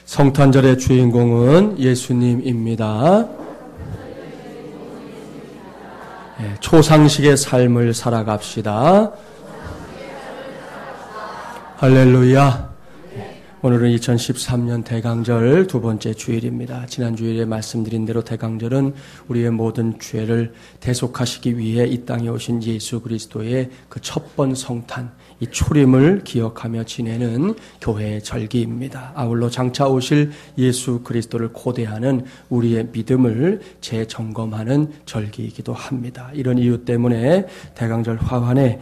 성탄절의 주인공은 예수님입니다. 초상식의 삶을 살아갑시다. 할렐루야. 오늘은 2013년 대강절 두 번째 주일입니다. 지난 주일에 말씀드린 대로 대강절은 우리의 모든 죄를 대속하시기 위해 이 땅에 오신 예수 그리스도의 그 첫 번 성탄, 이 초림을 기억하며 지내는 교회의 절기입니다. 아울러 장차 오실 예수 그리스도를 고대하는 우리의 믿음을 재점검하는 절기이기도 합니다. 이런 이유 때문에 대강절 화환에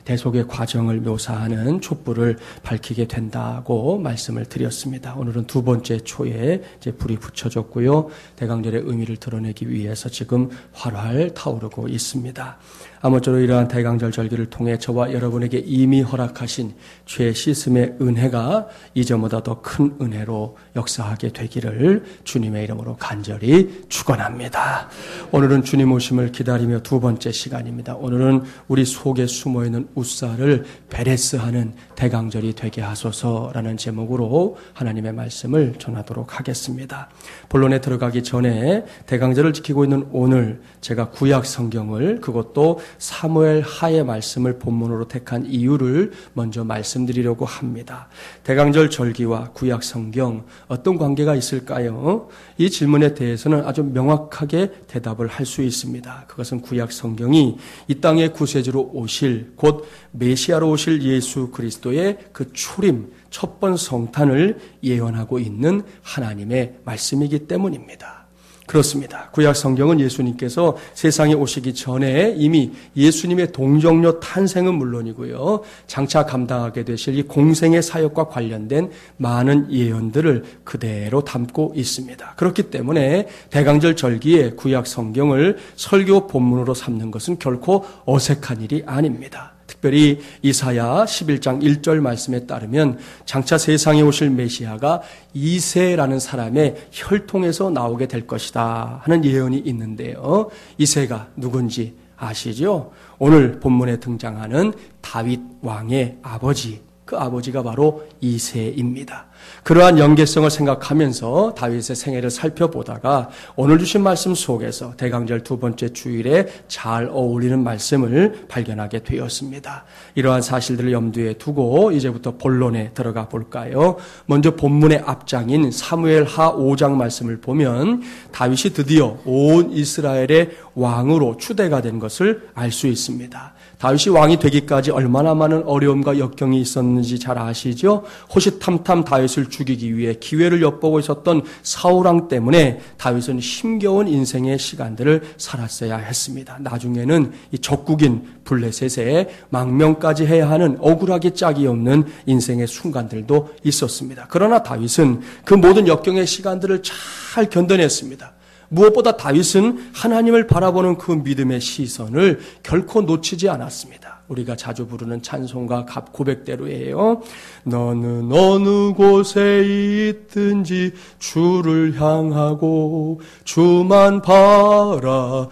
대속의 과정을 묘사하는 촛불을 밝히게 된다고 말씀을 드렸습니다. 오늘은 두 번째 초에 이제 불이 붙여졌고요. 대강절의 의미를 드러내기 위해서 지금 활활 타오르고 있습니다. 아무쪼록 이러한 대강절 절기를 통해 저와 여러분에게 이미 허락하신 죄 씻음의 은혜가 이전보다 더 큰 은혜로 역사하게 되기를 주님의 이름으로 간절히 축원합니다. 오늘은 주님 오심을 기다리며 두 번째 시간입니다. 오늘은 우리 속에 숨어있는 웃사를 베레스하는 대강절이 되게 하소서라는 제목으로 하나님의 말씀을 전하도록 하겠습니다. 본론에 들어가기 전에 대강절을 지키고 있는 오늘 제가 구약 성경을, 그것도 사무엘 하의 말씀을 본문으로 택한 이유를 먼저 말씀드리려고 합니다. 대강절 절기와 구약 성경 어떤 관계가 있을까요? 이 질문에 대해서는 아주 명확하게 대답을 할 수 있습니다. 그것은 구약 성경이 이 땅의 구세주로 오실, 곧 메시아로 오실 예수 그리스도의 그 초림, 첫 번 성탄을 예언하고 있는 하나님의 말씀이기 때문입니다. 그렇습니다. 구약 성경은 예수님께서 세상에 오시기 전에 이미 예수님의 동정녀 탄생은 물론이고요, 장차 감당하게 되실 이 공생의 사역과 관련된 많은 예언들을 그대로 담고 있습니다. 그렇기 때문에 대강절 절기에 구약 성경을 설교 본문으로 삼는 것은 결코 어색한 일이 아닙니다. 특별히 이사야 11장 1절 말씀에 따르면 장차 세상에 오실 메시아가 이새라는 사람의 혈통에서 나오게 될 것이다 하는 예언이 있는데요. 이새가 누군지 아시죠? 오늘 본문에 등장하는 다윗 왕의 아버지, 그 아버지가 바로 이새입니다. 그러한 연계성을 생각하면서 다윗의 생애를 살펴보다가 오늘 주신 말씀 속에서 대강절 두 번째 주일에 잘 어울리는 말씀을 발견하게 되었습니다. 이러한 사실들을 염두에 두고 이제부터 본론에 들어가 볼까요? 먼저 본문의 앞장인 사무엘 하 5장 말씀을 보면 다윗이 드디어 온 이스라엘의 왕으로 추대가 된 것을 알 수 있습니다. 다윗이 왕이 되기까지 얼마나 많은 어려움과 역경이 있었는지 잘 아시죠? 호시탐탐 다윗을 죽이기 위해 기회를 엿보고 있었던 사울왕 때문에 다윗은 힘겨운 인생의 시간들을 살았어야 했습니다. 나중에는 이 적국인 블레셋에 망명까지 해야 하는 억울하기 짝이 없는 인생의 순간들도 있었습니다. 그러나 다윗은 그 모든 역경의 시간들을 잘 견뎌냈습니다. 무엇보다 다윗은 하나님을 바라보는 그 믿음의 시선을 결코 놓치지 않았습니다. 우리가 자주 부르는 찬송가 고백대로예요. 너는 어느 곳에 있든지 주를 향하고 주만 바라볼지라.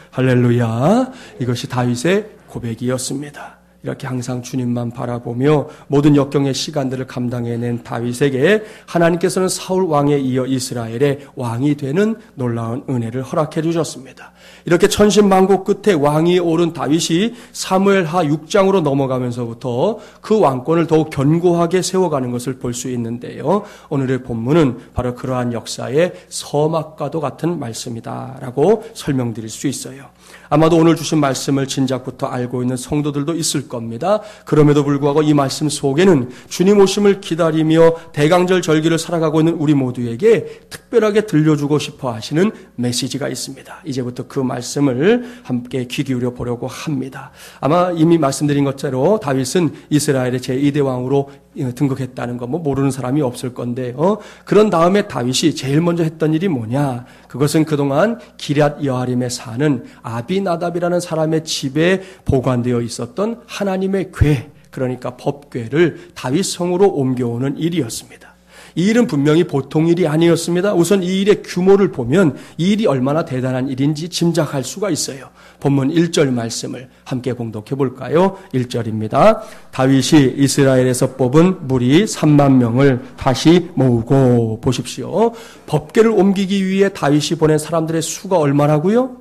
할렐루야. 이것이 다윗의 고백이었습니다. 이렇게 항상 주님만 바라보며 모든 역경의 시간들을 감당해낸 다윗에게 하나님께서는 사울 왕에 이어 이스라엘의 왕이 되는 놀라운 은혜를 허락해 주셨습니다. 이렇게 천신만고 끝에 왕이 오른 다윗이 사무엘 하 6장으로 넘어가면서부터 그 왕권을 더욱 견고하게 세워가는 것을 볼 수 있는데요. 오늘의 본문은 바로 그러한 역사의 서막과도 같은 말씀이다라고 설명드릴 수 있어요. 아마도 오늘 주신 말씀을 진작부터 알고 있는 성도들도 있을 겁니다. 그럼에도 불구하고 이 말씀 속에는 주님 오심을 기다리며 대강절 절기를 살아가고 있는 우리 모두에게 특별하게 들려주고 싶어 하시는 메시지가 있습니다. 이제부터 그 말씀을 함께 귀 기울여 보려고 합니다. 아마 이미 말씀드린 것처럼 다윗은 이스라엘의 제2대 왕으로 등극했다는 거 모르는 사람이 없을 건데요. 그런 다음에 다윗이 제일 먼저 했던 일이 뭐냐? 그것은 그동안 기럇 여아림에 사는 아비나답이라는 사람의 집에 보관되어 있었던 하나님의 궤, 그러니까 법궤를 다윗 성으로 옮겨오는 일이었습니다. 이 일은 분명히 보통 일이 아니었습니다. 우선 이 일의 규모를 보면 이 일이 얼마나 대단한 일인지 짐작할 수가 있어요. 본문 1절 말씀을 함께 봉독해 볼까요? 1절입니다. 다윗이 이스라엘에서 뽑은 무리 3만 명을 다시 모으고, 보십시오. 법궤를 옮기기 위해 다윗이 보낸 사람들의 수가 얼마라고요?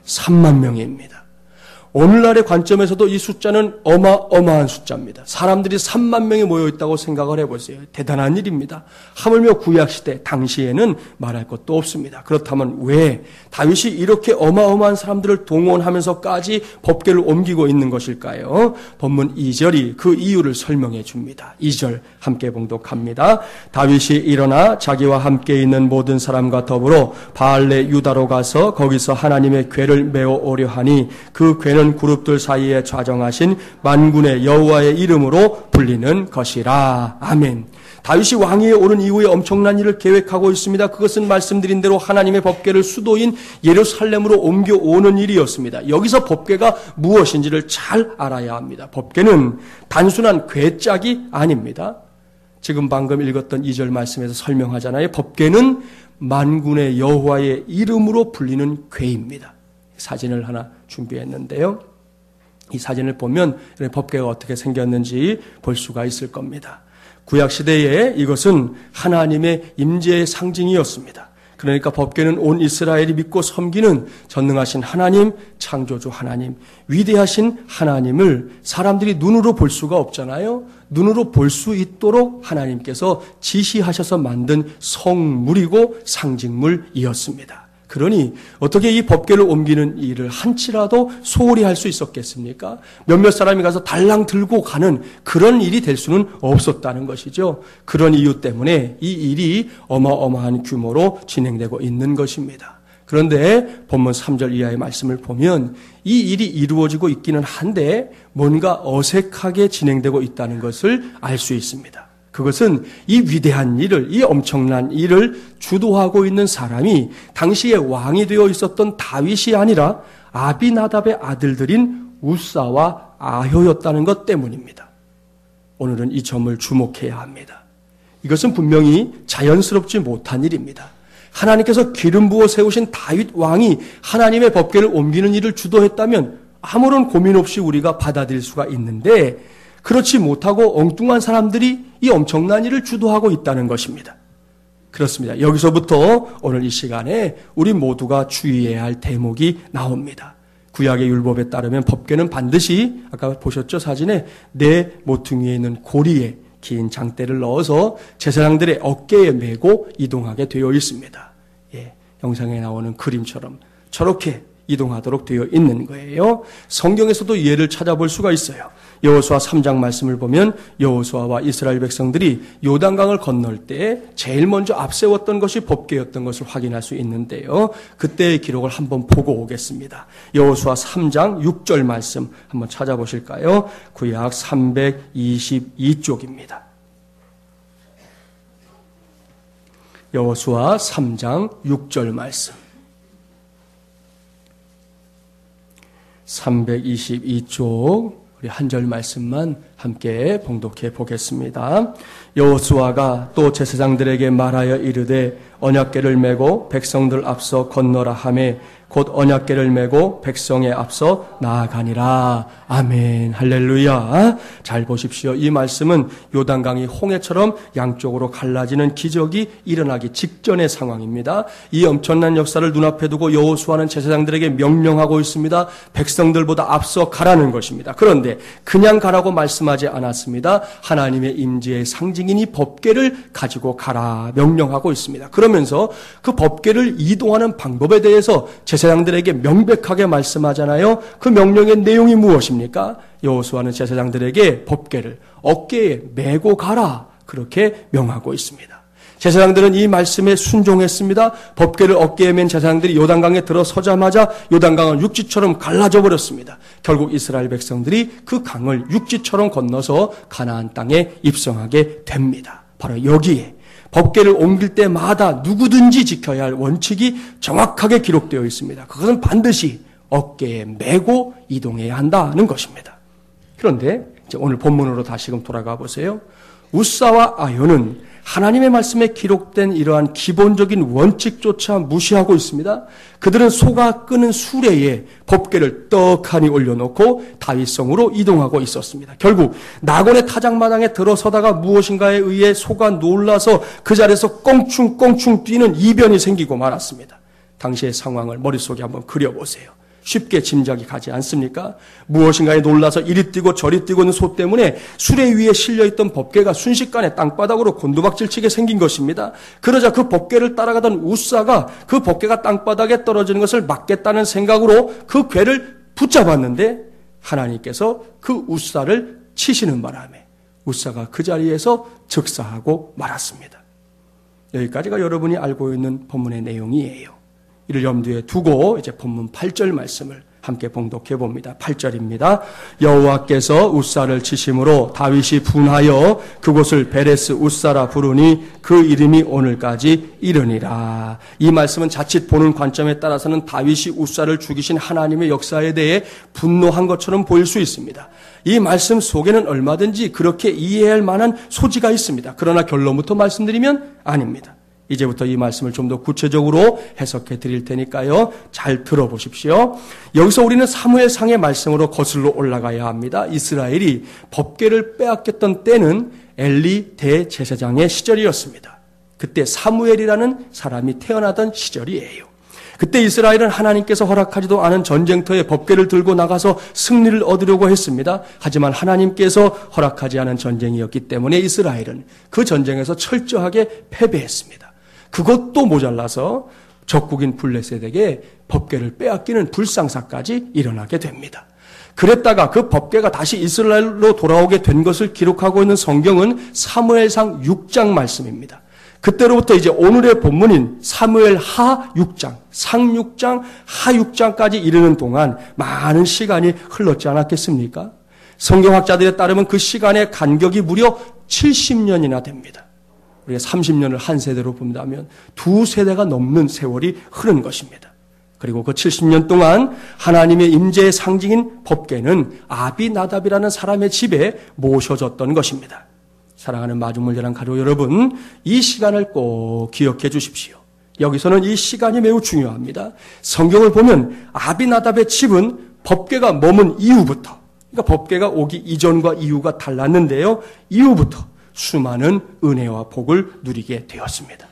3만 명입니다. 오늘날의 관점에서도 이 숫자는 어마어마한 숫자입니다. 사람들이 3만 명이 모여있다고 생각을 해보세요. 대단한 일입니다. 하물며 구약시대 당시에는 말할 것도 없습니다. 그렇다면 왜 다윗이 이렇게 어마어마한 사람들을 동원하면서까지 법궤를 옮기고 있는 것일까요? 본문 2절이 그 이유를 설명해 줍니다. 2절 함께 봉독합니다. 다윗이 일어나 자기와 함께 있는 모든 사람과 더불어 바알레 유다로 가서 거기서 하나님의 궤를 메어 오려 하니 그 궤는 그룹들 사이에 좌정하신 만군의 여호와의 이름으로 불리는 것이라. 아멘. 다윗이 왕위에 오른 이후에 엄청난 일을 계획하고 있습니다. 그것은 말씀드린 대로 하나님의 법궤를 수도인 예루살렘으로 옮겨오는 일이었습니다. 여기서 법궤가 무엇인지를 잘 알아야 합니다. 법궤는 단순한 궤짝이 아닙니다. 지금 방금 읽었던 2절 말씀에서 설명하잖아요. 법궤는 만군의 여호와의 이름으로 불리는 궤입니다. 사진을 하나 준비했는데요. 이 사진을 보면 법궤가 어떻게 생겼는지 볼 수가 있을 겁니다. 구약시대에 이것은 하나님의 임재의 상징이었습니다. 그러니까 법궤는 온 이스라엘이 믿고 섬기는 전능하신 하나님, 창조주 하나님, 위대하신 하나님을 사람들이 눈으로 볼 수가 없잖아요. 눈으로 볼 수 있도록 하나님께서 지시하셔서 만든 성물이고 상징물이었습니다. 그러니 어떻게 이 법궤를 옮기는 일을 한치라도 소홀히 할 수 있었겠습니까? 몇몇 사람이 가서 달랑 들고 가는 그런 일이 될 수는 없었다는 것이죠. 그런 이유 때문에 이 일이 어마어마한 규모로 진행되고 있는 것입니다. 그런데 본문 3절 이하의 말씀을 보면 이 일이 이루어지고 있기는 한데 뭔가 어색하게 진행되고 있다는 것을 알 수 있습니다. 그것은 이 위대한 일을, 이 엄청난 일을 주도하고 있는 사람이 당시에 왕이 되어 있었던 다윗이 아니라 아비나답의 아들들인 우사와 아효였다는 것 때문입니다. 오늘은 이 점을 주목해야 합니다. 이것은 분명히 자연스럽지 못한 일입니다. 하나님께서 기름 부어 세우신 다윗 왕이 하나님의 법궤를 옮기는 일을 주도했다면 아무런 고민 없이 우리가 받아들일 수가 있는데 그렇지 못하고 엉뚱한 사람들이 이 엄청난 일을 주도하고 있다는 것입니다. 그렇습니다. 여기서부터 오늘 이 시간에 우리 모두가 주의해야 할 대목이 나옵니다. 구약의 율법에 따르면 법궤는 반드시 아까 보셨죠? 사진에 내 모퉁이에 있는 고리에 긴 장대를 넣어서 제사장들의 어깨에 메고 이동하게 되어 있습니다. 예, 영상에 나오는 그림처럼 저렇게 이동하도록 되어 있는 거예요. 성경에서도 예를 찾아볼 수가 있어요. 여호수아 3장 말씀을 보면 여호수아와 이스라엘 백성들이 요단강을 건널 때 제일 먼저 앞세웠던 것이 법궤였던 것을 확인할 수 있는데요. 그때의 기록을 한번 보고 오겠습니다. 여호수아 3장 6절 말씀 한번 찾아보실까요? 구약 322쪽입니다. 여호수아 3장 6절 말씀. 322쪽 우리 한 절 말씀만 함께 봉독해 보겠습니다. 여호수아가 또 제사장들에게 말하여 이르되 언약궤를 메고 백성들 앞서 건너라 하매 곧 언약궤를 메고 백성의 앞서 나아가니라. 아멘. 할렐루야. 잘 보십시오. 이 말씀은 요단강이 홍해처럼 양쪽으로 갈라지는 기적이 일어나기 직전의 상황입니다. 이 엄청난 역사를 눈앞에 두고 여호수아는 제사장들에게 명령하고 있습니다. 백성들보다 앞서 가라는 것입니다. 그런데 그냥 가라고 말씀하지 않았습니다. 하나님의 임재의 상징인 이 법궤를 가지고 가라 명령하고 있습니다. 그러면서 그 법궤를 이동하는 방법에 대해서 제사장들에게 명백하게 말씀하잖아요. 그 명령의 내용이 무엇입니까? 여호수아는 제사장들에게 법궤를 어깨에 메고 가라 그렇게 명하고 있습니다. 제사장들은 이 말씀에 순종했습니다. 법궤를 어깨에 맨 제사장들이 요단강에 들어서자마자 요단강은 육지처럼 갈라져 버렸습니다. 결국 이스라엘 백성들이 그 강을 육지처럼 건너서 가나안 땅에 입성하게 됩니다. 바로 여기에 법궤를 옮길 때마다 누구든지 지켜야 할 원칙이 정확하게 기록되어 있습니다. 그것은 반드시 어깨에 메고 이동해야 한다는 것입니다. 그런데 이제 오늘 본문으로 다시금 돌아가 보세요. 우사와 아효는 하나님의 말씀에 기록된 이러한 기본적인 원칙조차 무시하고 있습니다. 그들은 소가 끄는 수레에 법궤를 떡하니 올려놓고 다윗성으로 이동하고 있었습니다. 결국 나곤의 타작마당에 들어서다가 무엇인가에 의해 소가 놀라서 그 자리에서 껑충껑충 뛰는 이변이 생기고 말았습니다. 당시의 상황을 머릿속에 한번 그려보세요. 쉽게 짐작이 가지 않습니까? 무엇인가에 놀라서 이리 뛰고 저리 뛰고 있는 소 때문에 수레 위에 실려있던 법궤가 순식간에 땅바닥으로 곤두박질치게 생긴 것입니다. 그러자 그 법궤를 따라가던 우사가 그 법궤가 땅바닥에 떨어지는 것을 막겠다는 생각으로 그 궤를 붙잡았는데 하나님께서 그 우사를 치시는 바람에 우사가 그 자리에서 즉사하고 말았습니다. 여기까지가 여러분이 알고 있는 본문의 내용이에요. 이를 염두에 두고 이제 본문 8절 말씀을 함께 봉독해 봅니다. 8절입니다. 여호와께서 우사를 치심으로 다윗이 분하여 그곳을 베레스 우사라 부르니 그 이름이 오늘까지 이르니라. 이 말씀은 자칫 보는 관점에 따라서는 다윗이 우사를 죽이신 하나님의 역사에 대해 분노한 것처럼 보일 수 있습니다. 이 말씀 속에는 얼마든지 그렇게 이해할 만한 소지가 있습니다. 그러나 결론부터 말씀드리면 아닙니다. 이제부터 이 말씀을 좀 더 구체적으로 해석해 드릴 테니까요. 잘 들어보십시오. 여기서 우리는 사무엘상의 말씀으로 거슬러 올라가야 합니다. 이스라엘이 법궤를 빼앗겼던 때는 엘리 대제사장의 시절이었습니다. 그때 사무엘이라는 사람이 태어나던 시절이에요. 그때 이스라엘은 하나님께서 허락하지도 않은 전쟁터에 법궤를 들고 나가서 승리를 얻으려고 했습니다. 하지만 하나님께서 허락하지 않은 전쟁이었기 때문에 이스라엘은 그 전쟁에서 철저하게 패배했습니다. 그것도 모자라서 적국인 블레셋에게 법궤를 빼앗기는 불상사까지 일어나게 됩니다. 그랬다가 그 법궤가 다시 이스라엘로 돌아오게 된 것을 기록하고 있는 성경은 사무엘상 6장 말씀입니다. 그때로부터 이제 오늘의 본문인 사무엘 하 6장, 상 6장, 하 6장까지 이르는 동안 많은 시간이 흘렀지 않았겠습니까? 성경학자들에 따르면 그 시간의 간격이 무려 70년이나 됩니다. 우리가 30년을 한 세대로 본다면 두 세대가 넘는 세월이 흐른 것입니다. 그리고 그 70년 동안 하나님의 임재의 상징인 법궤는 아비나답이라는 사람의 집에 모셔졌던 것입니다. 사랑하는 마중물자랑 가족 여러분, 이 시간을 꼭 기억해 주십시오. 여기서는 이 시간이 매우 중요합니다. 성경을 보면 아비나답의 집은 법궤가 머문 이후부터, 그러니까 법궤가 오기 이전과 이후가 달랐는데요. 이후부터 수많은 은혜와 복을 누리게 되었습니다.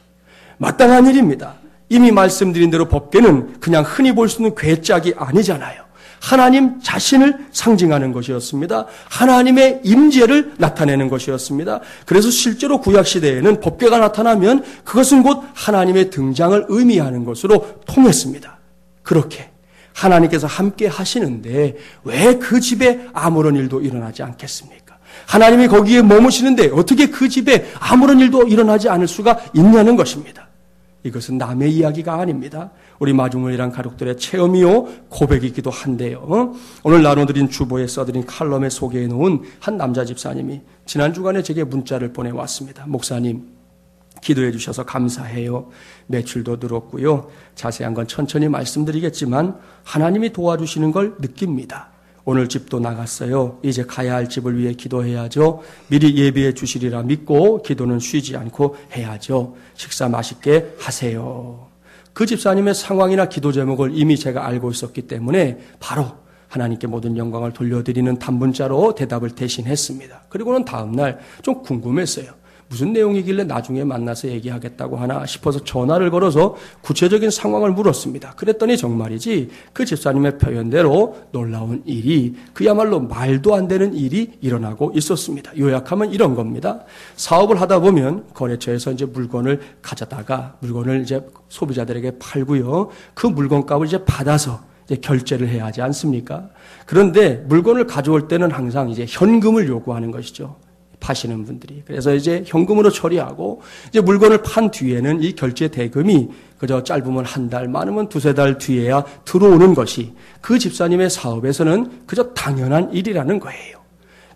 마땅한 일입니다. 이미 말씀드린 대로 법궤는 그냥 흔히 볼 수 있는 궤짝이 아니잖아요. 하나님 자신을 상징하는 것이었습니다. 하나님의 임재를 나타내는 것이었습니다. 그래서 실제로 구약시대에는 법궤가 나타나면 그것은 곧 하나님의 등장을 의미하는 것으로 통했습니다. 그렇게 하나님께서 함께 하시는데 왜 그 집에 아무런 일도 일어나지 않겠습니까? 하나님이 거기에 머무시는데 어떻게 그 집에 아무런 일도 일어나지 않을 수가 있냐는 것입니다. 이것은 남의 이야기가 아닙니다. 우리 마중물이란 가족들의 체험이요 고백이기도 한데요. 오늘 나눠드린 주보에 써드린 칼럼에 소개해 놓은 한 남자 집사님이 지난 주간에 제게 문자를 보내왔습니다. 목사님, 기도해 주셔서 감사해요. 매출도 늘었고요. 자세한 건 천천히 말씀드리겠지만 하나님이 도와주시는 걸 느낍니다. 오늘 집도 나갔어요. 이제 가야 할 집을 위해 기도해야죠. 미리 예비해 주시리라 믿고 기도는 쉬지 않고 해야죠. 식사 맛있게 하세요. 그 집사님의 상황이나 기도 제목을 이미 제가 알고 있었기 때문에 바로 하나님께 모든 영광을 돌려드리는 단문자로 대답을 대신했습니다. 그리고는 다음 날 좀 궁금했어요. 무슨 내용이길래 나중에 만나서 얘기하겠다고 하나 싶어서 전화를 걸어서 구체적인 상황을 물었습니다. 그랬더니 정말이지 그 집사님의 표현대로 놀라운 일이, 그야말로 말도 안 되는 일이 일어나고 있었습니다. 요약하면 이런 겁니다. 사업을 하다 보면 거래처에서 이제 물건을 가져다가 물건을 이제 소비자들에게 팔고요. 그 물건값을 이제 받아서 이제 결제를 해야 하지 않습니까? 그런데 물건을 가져올 때는 항상 이제 현금을 요구하는 것이죠. 파시는 분들이. 그래서 이제 현금으로 처리하고 이제 물건을 판 뒤에는 이 결제 대금이 그저 짧으면 한 달, 많으면 두세 달 뒤에야 들어오는 것이 그 집사님의 사업에서는 그저 당연한 일이라는 거예요.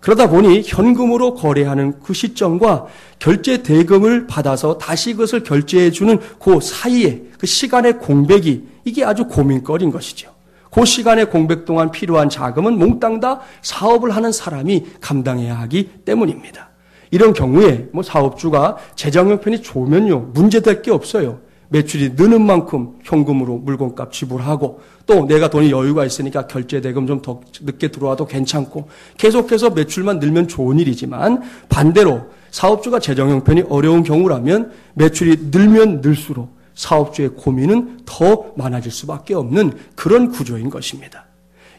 그러다 보니 현금으로 거래하는 그 시점과 결제 대금을 받아서 다시 그것을 결제해 주는 그 사이에 그 시간의 공백이, 이게 아주 고민거리인 것이죠. 그 시간의 공백 동안 필요한 자금은 몽땅 다 사업을 하는 사람이 감당해야 하기 때문입니다. 이런 경우에 사업주가 재정 형편이 좋으면요, 문제될 게 없어요. 매출이 느는 만큼 현금으로 물건값 지불하고 또 내가 돈이 여유가 있으니까 결제대금 좀 더 늦게 들어와도 괜찮고 계속해서 매출만 늘면 좋은 일이지만 반대로 사업주가 재정 형편이 어려운 경우라면 매출이 늘면 늘수록 사업주의 고민은 더 많아질 수밖에 없는 그런 구조인 것입니다.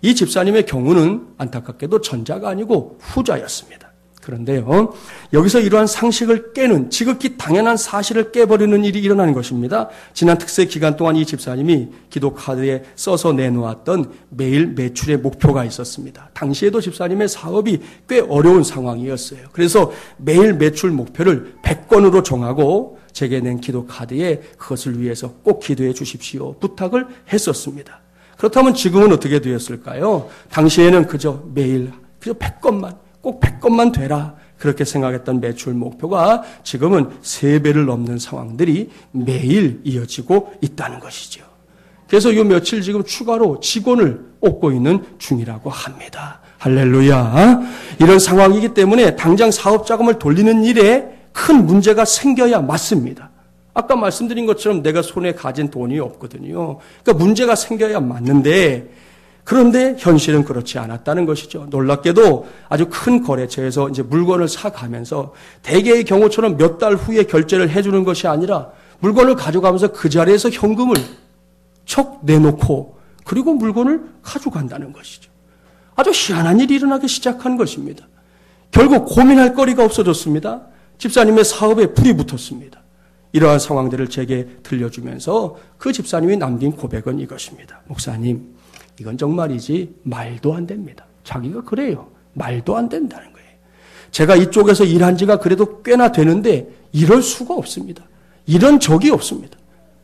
이 집사님의 경우는 안타깝게도 전자가 아니고 후자였습니다. 그런데요, 여기서 이러한 상식을 깨는 지극히 당연한 사실을 깨버리는 일이 일어나는 것입니다. 지난 특세 기간 동안 이 집사님이 기도 카드에 써서 내놓았던 매일 매출의 목표가 있었습니다. 당시에도 집사님의 사업이 꽤 어려운 상황이었어요. 그래서 매일 매출 목표를 100건으로 정하고 제게 낸 기도 카드에 그것을 위해서 꼭 기도해 주십시오 부탁을 했었습니다. 그렇다면 지금은 어떻게 되었을까요? 당시에는 그저 매일 100건만 꼭 100건만 되라 그렇게 생각했던 매출 목표가 지금은 3배를 넘는 상황들이 매일 이어지고 있다는 것이죠. 그래서 요 며칠 지금 추가로 직원을 얻고 있는 중이라고 합니다. 할렐루야. 이런 상황이기 때문에 당장 사업 자금을 돌리는 일에 큰 문제가 생겨야 맞습니다. 아까 말씀드린 것처럼 내가 손에 가진 돈이 없거든요. 그러니까 문제가 생겨야 맞는데 그런데 현실은 그렇지 않았다는 것이죠. 놀랍게도 아주 큰 거래처에서 이제 물건을 사가면서 대개의 경우처럼 몇 달 후에 결제를 해주는 것이 아니라 물건을 가져가면서 그 자리에서 현금을 척 내놓고 그리고 물건을 가져간다는 것이죠. 아주 희한한 일이 일어나기 시작한 것입니다. 결국 고민할 거리가 없어졌습니다. 집사님의 사업에 불이 붙었습니다. 이러한 상황들을 제게 들려주면서 그 집사님이 남긴 고백은 이것입니다. 목사님, 이건 정말이지 말도 안 됩니다. 자기가 그래요. 말도 안 된다는 거예요. 제가 이쪽에서 일한 지가 그래도 꽤나 되는데 이럴 수가 없습니다. 이런 적이 없습니다.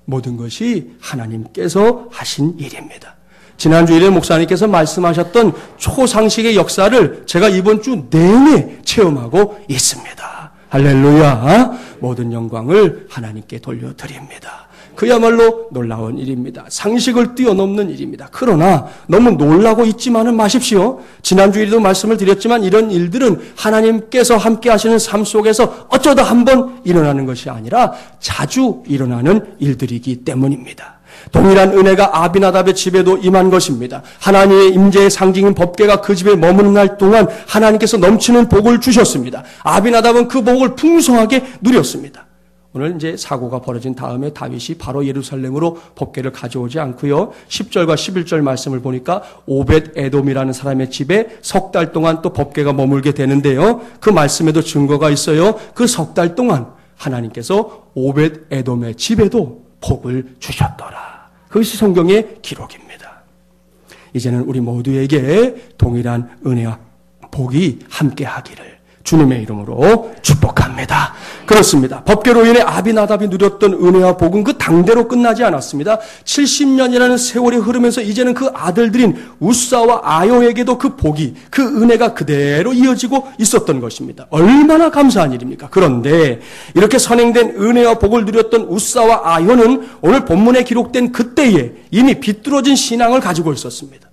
모든 것이 하나님께서 하신 일입니다. 지난 주일에 목사님께서 말씀하셨던 초상식의 역사를 제가 이번 주 내내 체험하고 있습니다. 할렐루야. 모든 영광을 하나님께 돌려드립니다. 그야말로 놀라운 일입니다. 상식을 뛰어넘는 일입니다. 그러나 너무 놀라고 있지만은 마십시오. 지난주에도 말씀을 드렸지만 이런 일들은 하나님께서 함께 하시는 삶 속에서 어쩌다 한번 일어나는 것이 아니라 자주 일어나는 일들이기 때문입니다. 동일한 은혜가 아비나답의 집에도 임한 것입니다. 하나님의 임재의 상징인 법궤가 그 집에 머무는 날 동안 하나님께서 넘치는 복을 주셨습니다. 아비나답은 그 복을 풍성하게 누렸습니다. 오늘 이제 사고가 벌어진 다음에 다윗이 바로 예루살렘으로 법궤를 가져오지 않고요. 10절과 11절 말씀을 보니까 오벳 에돔이라는 사람의 집에 석 달 동안 또 법궤가 머물게 되는데요. 그 말씀에도 증거가 있어요. 그 석 달 동안 하나님께서 오벳 에돔의 집에도 복을 주셨더라. 그것이 성경의 기록입니다. 이제는 우리 모두에게 동일한 은혜와 복이 함께하기를 주님의 이름으로 축복합니다. 그렇습니다. 법궤로 인해 아비나답이 누렸던 은혜와 복은 그 당대로 끝나지 않았습니다. 70년이라는 세월이 흐르면서 이제는 그 아들들인 우사와 아요에게도 그 복이, 그 은혜가 그대로 이어지고 있었던 것입니다. 얼마나 감사한 일입니까? 그런데 이렇게 선행된 은혜와 복을 누렸던 우사와 아요는 오늘 본문에 기록된 그때에 이미 비뚤어진 신앙을 가지고 있었습니다.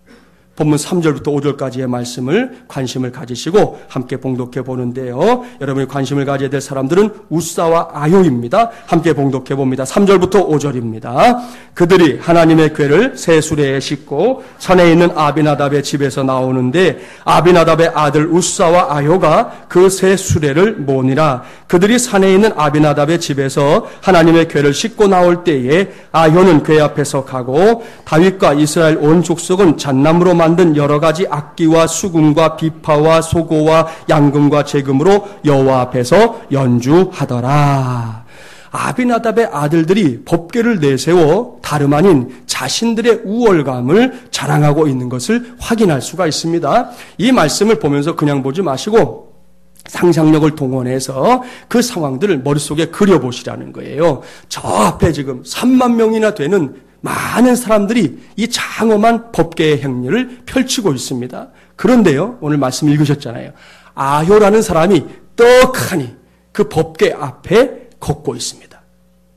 본문 3절부터 5절까지의 말씀을 관심을 가지시고 함께 봉독해 보는데요. 여러분이 관심을 가져야 될 사람들은 우사와 아요입니다. 함께 봉독해 봅니다. 3절부터 5절입니다. 그들이 하나님의 궤를 새 수레에 싣고 산에 있는 아비나답의 집에서 나오는데 아비나답의 아들 우사와 아요가 그 새 수레를 모으니라. 그들이 산에 있는 아비나답의 집에서 하나님의 궤를 싣고 나올 때에 아요는 궤 앞에서 가고 다윗과 이스라엘 온 족속은 잣나무로 만든 여러 가지 악기와 수금과 비파와 소고와 양금과 제금으로 여호와 앞에서 연주하더라. 아비나답의 아들들이 법궤를 내세워 다름 아닌 자신들의 우월감을 자랑하고 있는 것을 확인할 수가 있습니다. 이 말씀을 보면서 그냥 보지 마시고 상상력을 동원해서 그 상황들을 머릿속에 그려보시라는 거예요. 저 앞에 지금 3만 명이나 되는 많은 사람들이 이 장엄한 법궤의 행렬을 펼치고 있습니다. 그런데요, 오늘 말씀 읽으셨잖아요. 아요라는 사람이 떡하니 그 법궤 앞에 걷고 있습니다.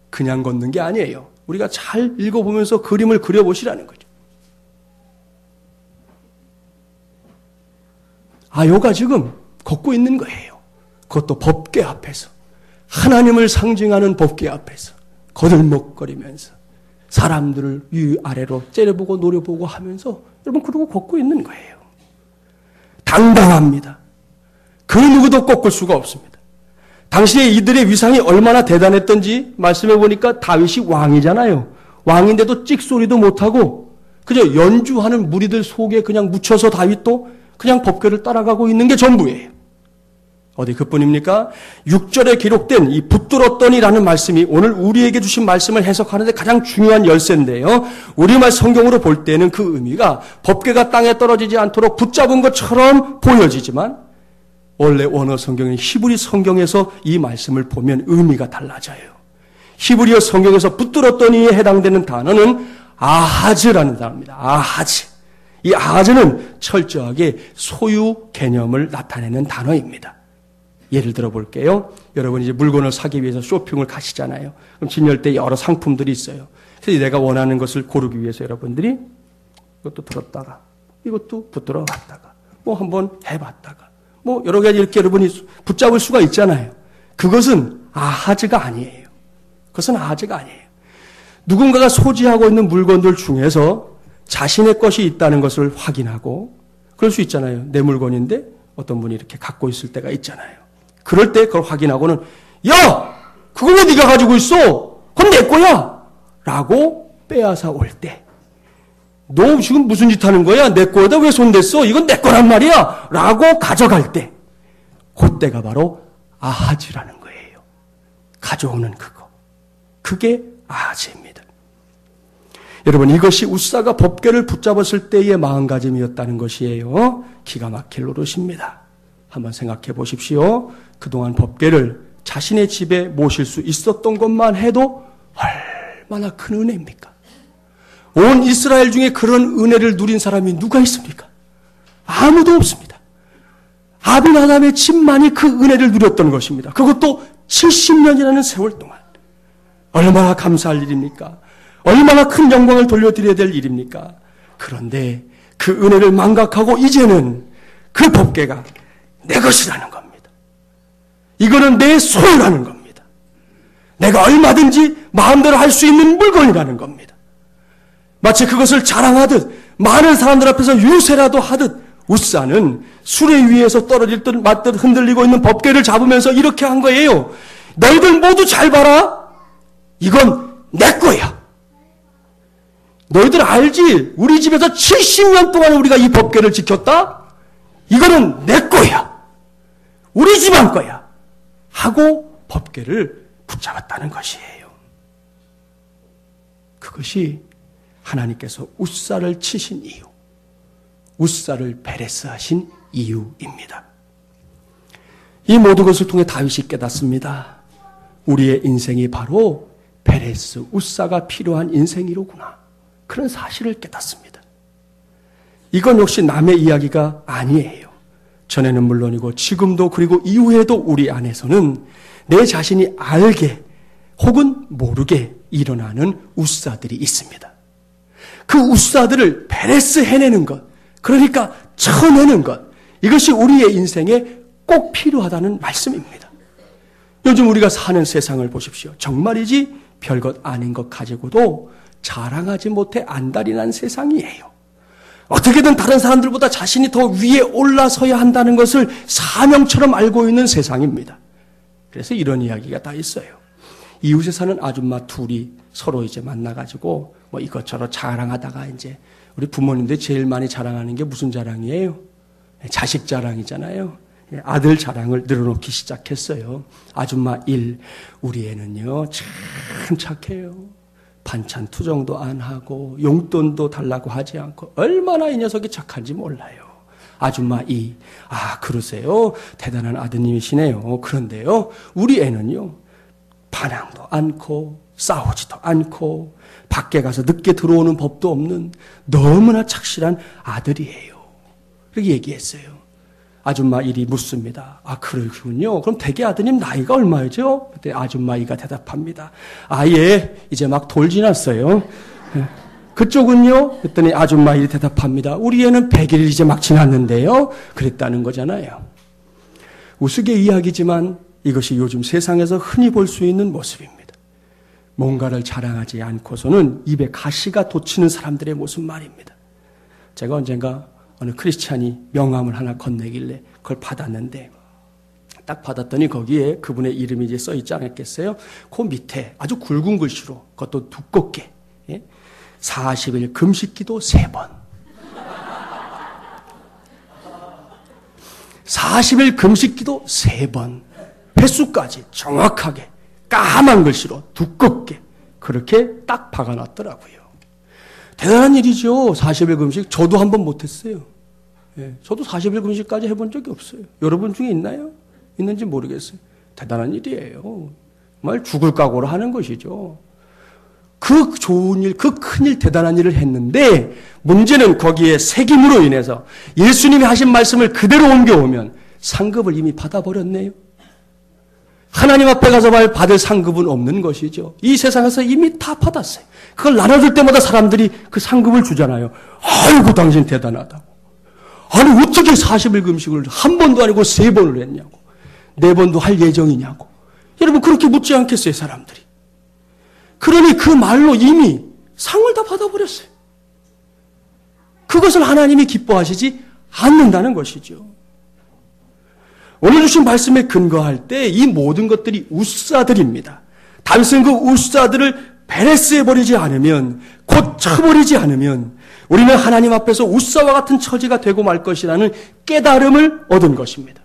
그냥 걷는 게 아니에요. 우리가 잘 읽어보면서 그림을 그려보시라는 거죠. 아요가 지금 걷고 있는 거예요. 그것도 법궤 앞에서, 하나님을 상징하는 법궤 앞에서 거들먹거리면서 사람들을 위아래로 째려보고 노려보고 하면서 여러분 그러고 걷고 있는 거예요. 당당합니다. 그 누구도 꺾을 수가 없습니다. 당시에 이들의 위상이 얼마나 대단했던지 말씀해 보니까 다윗이 왕이잖아요. 왕인데도 찍소리도 못하고 그저 연주하는 무리들 속에 그냥 묻혀서 다윗도 그냥 법궤를 따라가고 있는 게 전부예요. 어디 그뿐입니까? 6절에 기록된 이 붙들었더니라는 말씀이 오늘 우리에게 주신 말씀을 해석하는데 가장 중요한 열쇠인데요. 우리말 성경으로 볼 때는 그 의미가 법궤가 땅에 떨어지지 않도록 붙잡은 것처럼 보여지지만 원래 원어 성경인 히브리 성경에서 이 말씀을 보면 의미가 달라져요. 히브리어 성경에서 붙들었더니에 해당되는 단어는 아하즈라는 단어입니다. 아하즈. 이 아하즈는 철저하게 소유 개념을 나타내는 단어입니다. 예를 들어 볼게요. 여러분 이제 물건을 사기 위해서 쇼핑을 가시잖아요. 그럼 진열대에 여러 상품들이 있어요. 그래서 내가 원하는 것을 고르기 위해서 여러분들이 이것도 들었다가 이것도 붙들어 봤다가 뭐 한번 해봤다가 뭐 여러 가지 이렇게 여러분이 붙잡을 수가 있잖아요. 그것은 아하즈가 아니에요. 그것은 아하즈가 아니에요. 누군가가 소지하고 있는 물건들 중에서 자신의 것이 있다는 것을 확인하고 그럴 수 있잖아요. 내 물건인데 어떤 분이 이렇게 갖고 있을 때가 있잖아요. 그럴 때 그걸 확인하고는 야! 그거 왜 네가 가지고 있어? 그건 내 거야! 라고 빼앗아 올 때 너 지금 무슨 짓 하는 거야? 내 거에다 왜 손댔어? 이건 내 거란 말이야! 라고 가져갈 때 그때가 바로 아하즈라는 거예요. 가져오는 그거. 그게 아하즈입니다. 여러분 이것이 웃사가 법궤를 붙잡았을 때의 마음가짐이었다는 것이에요. 기가 막힐 노릇입니다. 한번 생각해 보십시오. 그동안 법궤를 자신의 집에 모실 수 있었던 것만 해도 얼마나 큰 은혜입니까? 온 이스라엘 중에 그런 은혜를 누린 사람이 누가 있습니까? 아무도 없습니다. 아비나답의 집만이 그 은혜를 누렸던 것입니다. 그것도 70년이라는 세월 동안. 얼마나 감사할 일입니까? 얼마나 큰 영광을 돌려드려야 될 일입니까? 그런데 그 은혜를 망각하고 이제는 그 법궤가 내 것이라는 겁니다. 이거는 내 소유라는 겁니다. 내가 얼마든지 마음대로 할 수 있는 물건이라는 겁니다. 마치 그것을 자랑하듯 많은 사람들 앞에서 유세라도 하듯 웃사는 수레 위에서 떨어질 듯 맞듯 흔들리고 있는 법궤를 잡으면서 이렇게 한 거예요. 너희들 모두 잘 봐라. 이건 내 거야. 너희들 알지? 우리 집에서 70년 동안 우리가 이 법궤를 지켰다? 이거는 내 거야. 우리 집안 거야. 하고 법궤를 붙잡았다는 것이에요. 그것이 하나님께서 웃사를 치신 이유, 웃사를 베레스하신 이유입니다. 이 모든 것을 통해 다윗이 깨닫습니다. 우리의 인생이 바로 베레스, 웃사가 필요한 인생이로구나. 그런 사실을 깨닫습니다. 이건 역시 남의 이야기가 아니에요. 전에는 물론이고 지금도 그리고 이후에도 우리 안에서는 내 자신이 알게 혹은 모르게 일어나는 웃사들이 있습니다. 그 웃사들을 베레스 해내는 것, 그러니까 쳐내는 것, 이것이 우리의 인생에 꼭 필요하다는 말씀입니다. 요즘 우리가 사는 세상을 보십시오. 정말이지 별것 아닌 것 가지고도 자랑하지 못해 안달이 난 세상이에요. 어떻게든 다른 사람들보다 자신이 더 위에 올라서야 한다는 것을 사명처럼 알고 있는 세상입니다. 그래서 이런 이야기가 다 있어요. 이웃에 사는 아줌마 둘이 서로 이제 만나가지고 뭐 이것저것 자랑하다가 이제 우리 부모님들 제일 많이 자랑하는 게 무슨 자랑이에요? 자식 자랑이잖아요. 아들 자랑을 늘어놓기 시작했어요. 아줌마 1, 우리 애는요 참 착해요. 반찬 투정도 안 하고 용돈도 달라고 하지 않고 얼마나 이 녀석이 착한지 몰라요. 아줌마 2, 아 그러세요? 대단한 아드님이시네요. 그런데요 우리 애는요 반항도 않고 싸우지도 않고 밖에 가서 늦게 들어오는 법도 없는 너무나 착실한 아들이에요. 그렇게 얘기했어요. 아줌마 1이 묻습니다. 아 그렇군요. 그럼 대개 아드님 나이가 얼마죠? 그때 아줌마 2가 대답합니다. 아 예, 이제 막 돌 지났어요. 그쪽은요? 그랬더니 아줌마 1이 대답합니다. 우리 애는 100일 이제 막 지났는데요. 그랬다는 거잖아요. 우스개 이야기지만 이것이 요즘 세상에서 흔히 볼 수 있는 모습입니다. 뭔가를 자랑하지 않고서는 입에 가시가 돋치는 사람들의 모습 말입니다. 제가 언젠가 어느 크리스찬이 명함을 하나 건네길래 그걸 받았는데 딱 받았더니 거기에 그분의 이름이 이제 써 있지 않았겠어요? 그 밑에 아주 굵은 글씨로 그것도 두껍게 40일 금식기도 3번 40일 금식기도 3번 횟수까지 정확하게 까만 글씨로 두껍게 그렇게 딱 박아놨더라고요. 대단한 일이죠. 40일 금식. 저도 한번 못했어요. 저도 40일 금식까지 해본 적이 없어요. 여러분 중에 있나요? 있는지 모르겠어요. 대단한 일이에요. 정말 죽을 각오로 하는 것이죠. 그 좋은 일, 그 큰 일, 대단한 일을 했는데 문제는 거기에 새김으로 인해서 예수님이 하신 말씀을 그대로 옮겨오면 상급을 이미 받아버렸네요. 하나님 앞에 가서 받을 상급은 없는 것이죠. 이 세상에서 이미 다 받았어요. 그걸 나눠줄 때마다 사람들이 그 상급을 주잖아요. 아이고 당신 대단하다고. 아니 어떻게 40일 금식을 한 번도 아니고 3번을 했냐고. 4번도 할 예정이냐고. 여러분 그렇게 묻지 않겠어요 사람들이. 그러니 그 말로 이미 상을 다 받아버렸어요. 그것을 하나님이 기뻐하시지 않는다는 것이죠. 오늘 주신 말씀에 근거할 때 이 모든 것들이 우사들입니다. 단순 그 우사들을 베레스해버리지 않으면, 곧 쳐버리지 않으면 우리는 하나님 앞에서 우사와 같은 처지가 되고 말 것이라는 깨달음을 얻은 것입니다.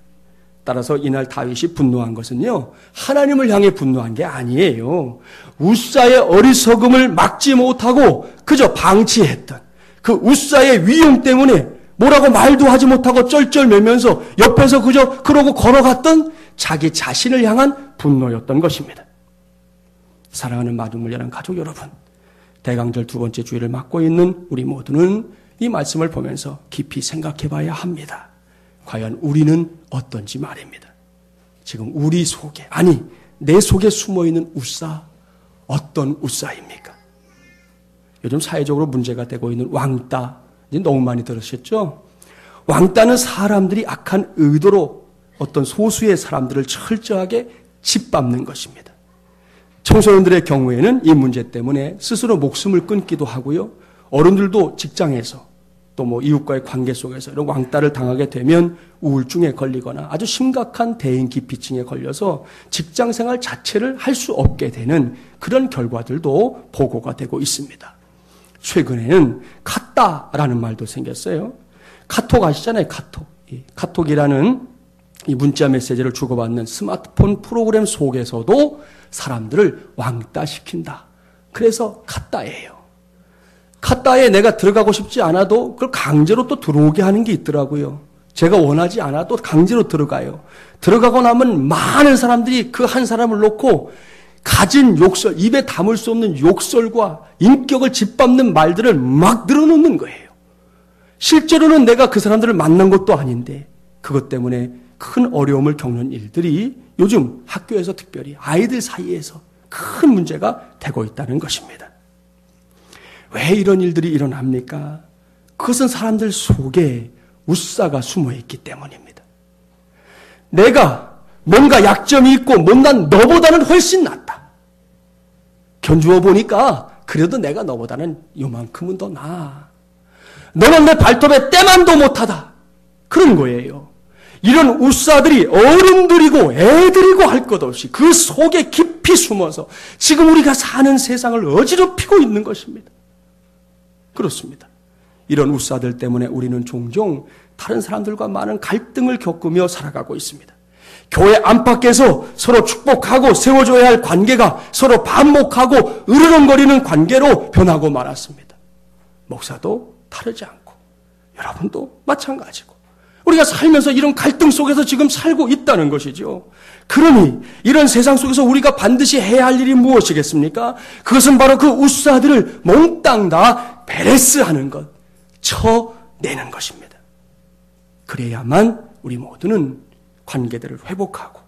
따라서 이날 다윗이 분노한 것은요, 하나님을 향해 분노한 게 아니에요. 우사의 어리석음을 막지 못하고 그저 방치했던 그 우사의 위용 때문에 뭐라고 말도 하지 못하고 쩔쩔매면서 옆에서 그저 그러고 걸어갔던 자기 자신을 향한 분노였던 것입니다. 사랑하는 마중물 여러분, 가족 여러분, 대강절 2번째 주일을 맞고 있는 우리 모두는 이 말씀을 보면서 깊이 생각해 봐야 합니다. 과연 우리는 어떤지 말입니다. 지금 우리 속에, 아니 내 속에 숨어있는 우사, 어떤 우사입니까? 요즘 사회적으로 문제가 되고 있는 왕따, 이제 너무 많이 들으셨죠? 왕따는 사람들이 악한 의도로 어떤 소수의 사람들을 철저하게 짓밟는 것입니다. 청소년들의 경우에는 이 문제 때문에 스스로 목숨을 끊기도 하고요. 어른들도 직장에서 또 뭐 이웃과의 관계 속에서 이런 왕따를 당하게 되면 우울증에 걸리거나 아주 심각한 대인 기피증에 걸려서 직장 생활 자체를 할 수 없게 되는 그런 결과들도 보고가 되고 있습니다. 최근에는 카따라는 말도 생겼어요. 카톡 아시잖아요, 카톡. 카톡이라는 이 문자 메시지를 주고받는 스마트폰 프로그램 속에서도 사람들을 왕따시킨다. 그래서 카따예요. 카따에 내가 들어가고 싶지 않아도 그걸 강제로 또 들어오게 하는 게 있더라고요. 제가 원하지 않아도 강제로 들어가요. 들어가고 나면 많은 사람들이 그 한 사람을 놓고 가진 욕설, 입에 담을 수 없는 욕설과 인격을 짓밟는 말들을 막 늘어놓는 거예요. 실제로는 내가 그 사람들을 만난 것도 아닌데 그것 때문에 큰 어려움을 겪는 일들이 요즘 학교에서 특별히 아이들 사이에서 큰 문제가 되고 있다는 것입니다. 왜 이런 일들이 일어납니까? 그것은 사람들 속에 우사가 숨어있기 때문입니다. 내가 뭔가 약점이 있고 못난 너보다는 훨씬 낫다. 견주어 보니까 그래도 내가 너보다는 요만큼은 더 나아. 너는 내 발톱에 때만도 못하다. 그런 거예요. 이런 우사들이 어른들이고 애들이고 할 것 없이 그 속에 깊이 숨어서 지금 우리가 사는 세상을 어지럽히고 있는 것입니다. 그렇습니다. 이런 우사들 때문에 우리는 종종 다른 사람들과 많은 갈등을 겪으며 살아가고 있습니다. 교회 안팎에서 서로 축복하고 세워줘야 할 관계가 서로 반목하고 으르렁거리는 관계로 변하고 말았습니다. 목사도 다르지 않고 여러분도 마찬가지고 우리가 살면서 이런 갈등 속에서 지금 살고 있다는 것이죠. 그러니 이런 세상 속에서 우리가 반드시 해야 할 일이 무엇이겠습니까? 그것은 바로 그 우사들을 몽땅 다 베레스하는 것, 쳐내는 것입니다. 그래야만 우리 모두는 관계들을 회복하고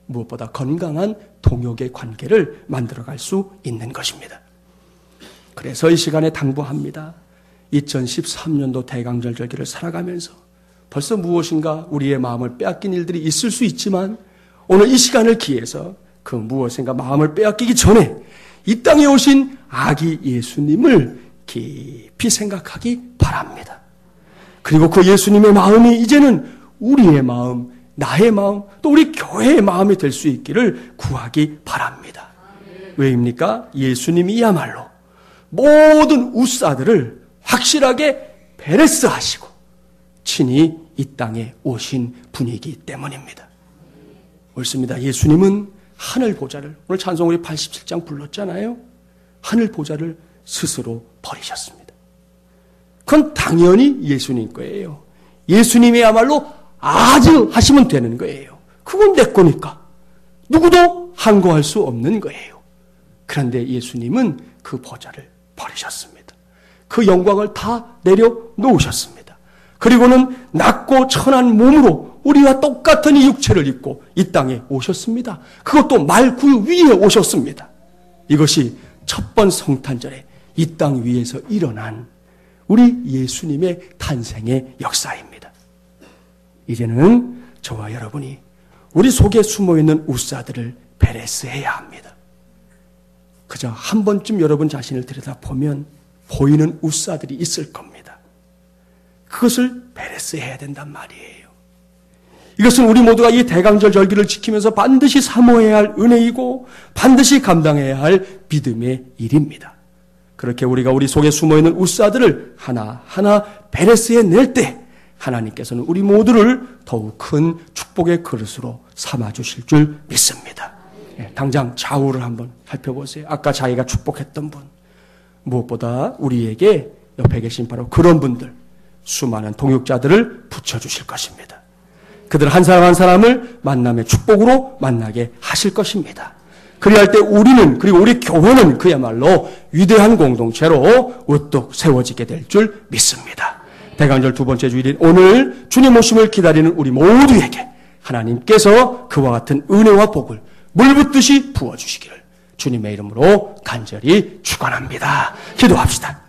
무엇보다 건강한 동역의 관계를 만들어갈 수 있는 것입니다. 그래서 이 시간에 당부합니다. 2013년도 대강절 절기를 살아가면서 벌써 무엇인가 우리의 마음을 빼앗긴 일들이 있을 수 있지만 오늘 이 시간을 기해서 그 무엇인가 마음을 빼앗기기 전에 이 땅에 오신 아기 예수님을 깊이 생각하기 바랍니다. 그리고 그 예수님의 마음이 이제는 우리의 마음, 나의 마음, 또 우리 교회의 마음이 될 수 있기를 구하기 바랍니다. 왜입니까? 예수님이야말로 모든 우사들을 확실하게 베레스하시고 친히 이 땅에 오신 분이기 때문입니다. 옳습니다. 예수님은 하늘 보좌를, 오늘 찬송 우리 87장 불렀잖아요. 하늘 보좌를 스스로 버리셨습니다. 그건 당연히 예수님 거예요. 예수님이야말로 아주 하시면 되는 거예요. 그건 내 거니까. 누구도 항거할 수 없는 거예요. 그런데 예수님은 그 보좌를 버리셨습니다. 그 영광을 다 내려놓으셨습니다. 그리고는 낮고 천한 몸으로 우리와 똑같은 이 육체를 입고 이 땅에 오셨습니다. 그것도 말구유 위에 오셨습니다. 이것이 첫 번 성탄절에 이 땅 위에서 일어난 우리 예수님의 탄생의 역사입니다. 이제는 저와 여러분이 우리 속에 숨어있는 우사들을 베레스해야 합니다. 그저 한 번쯤 여러분 자신을 들여다보면 보이는 우사들이 있을 겁니다. 그것을 베레스해야 된단 말이에요. 이것은 우리 모두가 이 대강절 절기를 지키면서 반드시 사모해야 할 은혜이고 반드시 감당해야 할 믿음의 일입니다. 그렇게 우리가 우리 속에 숨어있는 우사들을 하나하나 베레스해 낼 때 하나님께서는 우리 모두를 더욱 큰 축복의 그릇으로 삼아주실 줄 믿습니다. 당장 좌우를 한번 살펴보세요. 아까 자기가 축복했던 분, 무엇보다 우리에게 옆에 계신 바로 그런 분들, 수많은 동역자들을 붙여주실 것입니다. 그들 한 사람 한 사람을 만남의 축복으로 만나게 하실 것입니다. 그리할 때 우리는, 그리고 우리 교회는 그야말로 위대한 공동체로 우뚝 세워지게 될 줄 믿습니다. 대강절 두 번째 주일인 오늘 주님 오심을 기다리는 우리 모두에게 하나님께서 그와 같은 은혜와 복을 물붓듯이 부어주시기를 주님의 이름으로 간절히 축원합니다. 기도합시다.